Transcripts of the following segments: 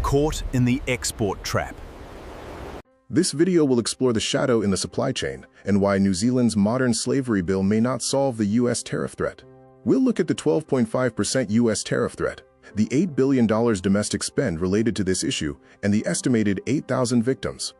Caught in the export trap. This video will explore the shadow in the supply chain and why New Zealand's modern slavery bill may not solve the U.S. tariff threat. We'll look at the 12.5% U.S. tariff threat, the $8 billion domestic spend related to this issue, and the estimated 8,000 victims.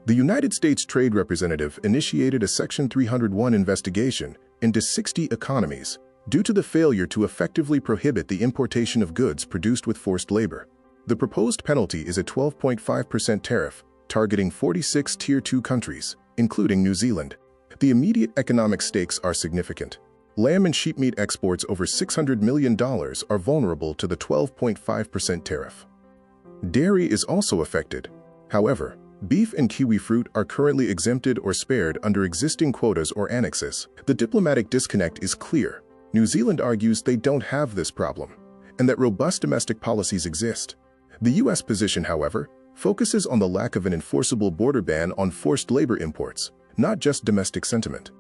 The United States Trade Representative initiated a Section 301 investigation into 60 economies due to the failure to effectively prohibit the importation of goods produced with forced labor. The proposed penalty is a 12.5% tariff, targeting 46 Tier 2 countries, including New Zealand. The immediate economic stakes are significant. Lamb and sheep meat exports over $600 million are vulnerable to the 12.5% tariff. Dairy is also affected. However, beef and kiwi fruit are currently exempted or spared under existing quotas or annexes. The diplomatic disconnect is clear. New Zealand argues they don't have this problem, and that robust domestic policies exist. The U.S. position, however, focuses on the lack of an enforceable border ban on forced labor imports, not just domestic sentiment.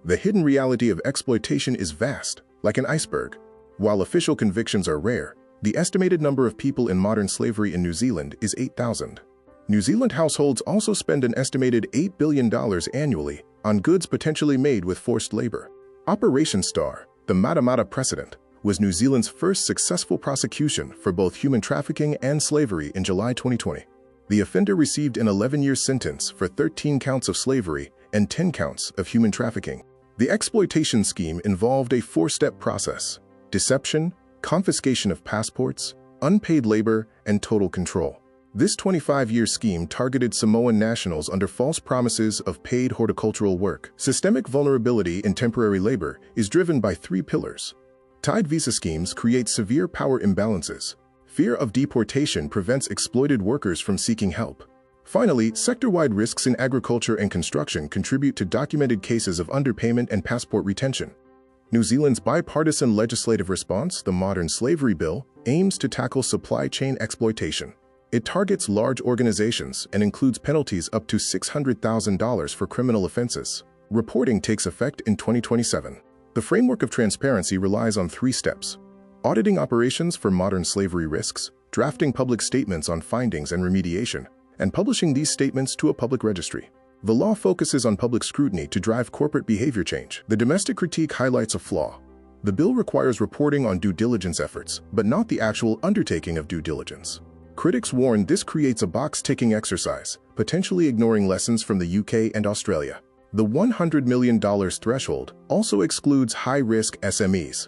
The hidden reality of exploitation is vast, like an iceberg. While official convictions are rare, the estimated number of people in modern slavery in New Zealand is 8,000. New Zealand households also spend an estimated $8 billion annually on goods potentially made with forced labor. Operation Star, the Matamata Precedent, was New Zealand's first successful prosecution for both human trafficking and slavery in July 2020. The offender received an 11-year sentence for 13 counts of slavery and 10 counts of human trafficking. The exploitation scheme involved a four-step process: deception, confiscation of passports, unpaid labor, and total control. This 25-year scheme targeted Samoan nationals under false promises of paid horticultural work. Systemic vulnerability in temporary labor is driven by three pillars. Tied visa schemes create severe power imbalances. Fear of deportation prevents exploited workers from seeking help. Finally, sector-wide risks in agriculture and construction contribute to documented cases of underpayment and passport retention. New Zealand's bipartisan legislative response, the Modern Slavery Bill, aims to tackle supply chain exploitation. It targets large organizations and includes penalties up to $600,000 for criminal offenses. Reporting takes effect in 2027. The framework of transparency relies on three steps: auditing operations for modern slavery risks, drafting public statements on findings and remediation, and publishing these statements to a public registry. The law focuses on public scrutiny to drive corporate behavior change. The domestic critique highlights a flaw. The bill requires reporting on due diligence efforts, but not the actual undertaking of due diligence. Critics warn this creates a box-ticking exercise, potentially ignoring lessons from the UK and Australia. The $100 million threshold also excludes high-risk SMEs.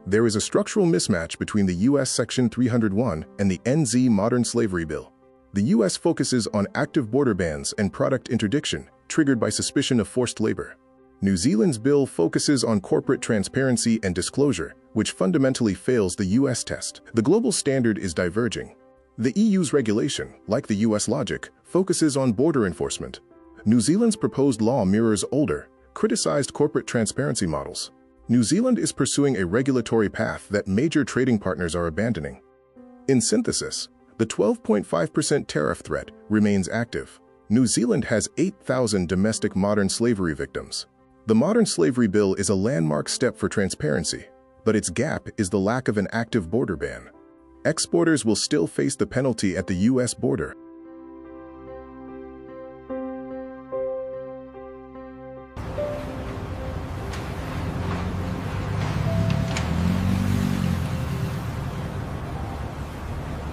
There is a structural mismatch between the U.S. Section 301 and the NZ Modern Slavery Bill. The U.S. focuses on active border bans and product interdiction triggered by suspicion of forced labor. New Zealand's bill focuses on corporate transparency and disclosure, which fundamentally fails the U.S. test. The global standard is diverging. The EU's regulation, like the U.S. logic, focuses on border enforcement. New Zealand's proposed law mirrors older, criticized corporate transparency models. New Zealand is pursuing a regulatory path that major trading partners are abandoning. In synthesis, the 12.5% tariff threat remains active. New Zealand has 8,000 domestic modern slavery victims. The Modern Slavery Bill is a landmark step for transparency, but its gap is the lack of an active border ban. Exporters will still face the penalty at the U.S. border.